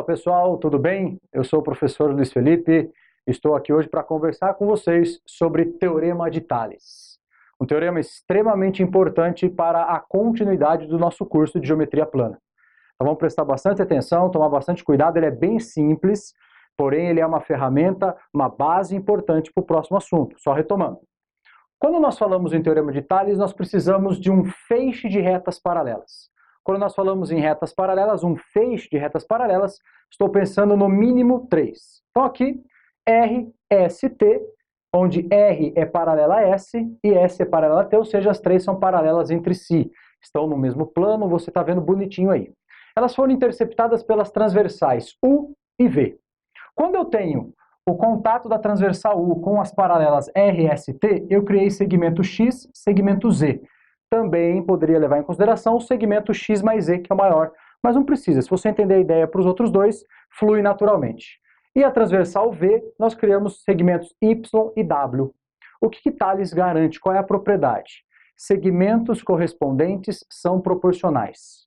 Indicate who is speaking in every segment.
Speaker 1: pessoal, tudo bem? Eu sou o professor Luiz Felipe, estou aqui hoje para conversar com vocês sobre Teorema de Tales. Um teorema extremamente importante para a continuidade do nosso curso de Geometria Plana. Então vamos prestar bastante atenção, tomar bastante cuidado, ele é bem simples, porém ele é uma ferramenta, uma base importante para o próximo assunto, só retomando. Quando nós falamos em Teorema de Tales, nós precisamos de um feixe de retas paralelas. Quando nós falamos em retas paralelas, um feixe de retas paralelas, estou pensando no mínimo 3. Então aqui, RST, onde R é paralela a S e S é paralela a T, ou seja, as três são paralelas entre si. Estão no mesmo plano, você está vendo bonitinho aí. Elas foram interceptadas pelas transversais U e V. Quando eu tenho o contato da transversal U com as paralelas RST, eu criei segmento X, segmento Z. Também poderia levar em consideração o segmento X mais Z, que é o maior, mas não precisa. Se você entender a ideia para os outros dois, flui naturalmente. E a transversal V, nós criamos segmentos Y e W. O que Tales garante? Qual é a propriedade? Segmentos correspondentes são proporcionais.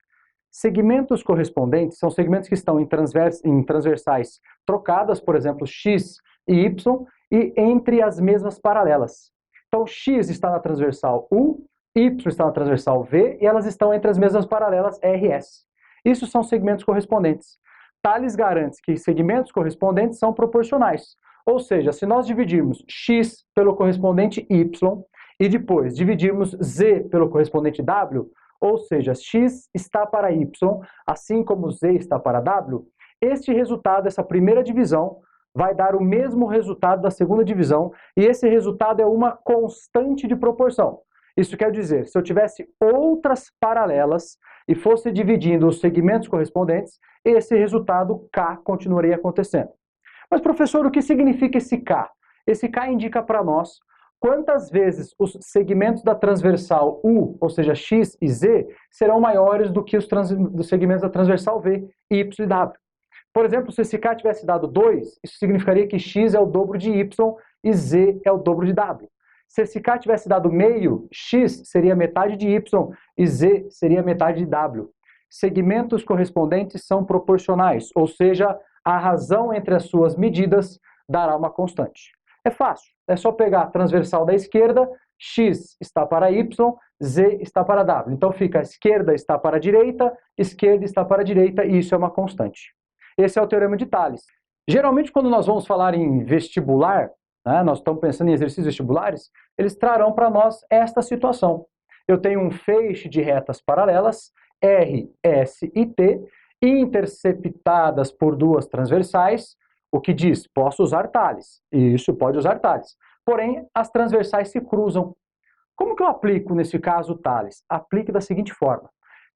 Speaker 1: Segmentos correspondentes são segmentos que estão em transversais trocadas, por exemplo, X e Y, e entre as mesmas paralelas. Então, X está na transversal U, Y está na transversal V, e elas estão entre as mesmas paralelas RS. Isso são segmentos correspondentes. Tales garante que segmentos correspondentes são proporcionais. Ou seja, se nós dividirmos X pelo correspondente Y, e depois dividirmos Z pelo correspondente W, ou seja, X está para Y, assim como Z está para W, este resultado, essa primeira divisão, vai dar o mesmo resultado da segunda divisão, e esse resultado é uma constante de proporção. Isso quer dizer, se eu tivesse outras paralelas e fosse dividindo os segmentos correspondentes, esse resultado K continuaria acontecendo. Mas, professor, o que significa esse K? Esse K indica para nós quantas vezes os segmentos da transversal U, ou seja, X e Z, serão maiores do que os segmentos da transversal V, Y e W. Por exemplo, se esse K tivesse dado 2, isso significaria que X é o dobro de Y e Z é o dobro de W. Se esse K tivesse dado meio, X seria metade de Y e Z seria metade de W. Segmentos correspondentes são proporcionais, ou seja, a razão entre as suas medidas dará uma constante. É fácil, é só pegar a transversal da esquerda, X está para Y, Z está para W. Então fica a esquerda está para a direita, esquerda está para a direita, e isso é uma constante. Esse é o Teorema de Tales. Geralmente, quando nós vamos falar em vestibular, nós estamos pensando em exercícios vestibulares, eles trarão para nós esta situação. Eu tenho um feixe de retas paralelas, R, S e T, interceptadas por duas transversais, o que diz, posso usar Tales. Isso, pode usar Tales. Porém, as transversais se cruzam. Como que eu aplico, nesse caso, Tales? Aplique da seguinte forma.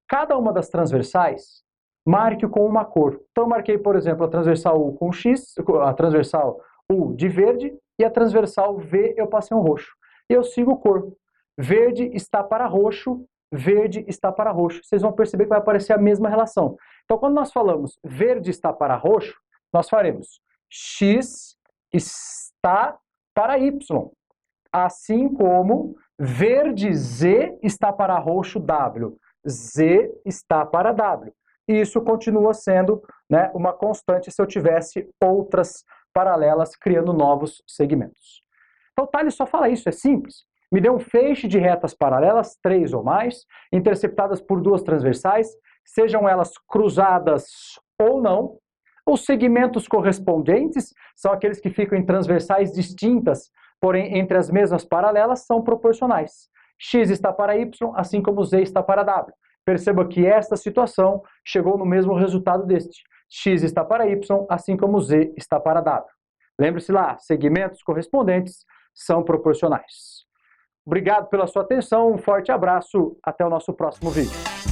Speaker 1: Cada uma das transversais, marque com uma cor. Então, eu marquei, por exemplo, a transversal U com X, a transversal U de verde, e a transversal V eu passei um roxo. E eu sigo cor. Verde está para roxo, verde está para roxo. Vocês vão perceber que vai aparecer a mesma relação. Então, quando nós falamos verde está para roxo, nós faremos X está para Y. Assim como verde Z está para roxo W. Z está para W. E isso continua sendo, uma constante se eu tivesse outras paralelas criando novos segmentos. Então, Tales só fala isso, é simples. Me dê um feixe de retas paralelas, 3 ou mais, interceptadas por duas transversais, sejam elas cruzadas ou não. Os segmentos correspondentes são aqueles que ficam em transversais distintas, porém entre as mesmas paralelas são proporcionais. X está para Y, assim como Z está para W. Perceba que esta situação chegou no mesmo resultado deste. X está para Y, assim como Z está para W. Lembre-se lá, segmentos correspondentes são proporcionais. Obrigado pela sua atenção, um forte abraço, até o nosso próximo vídeo.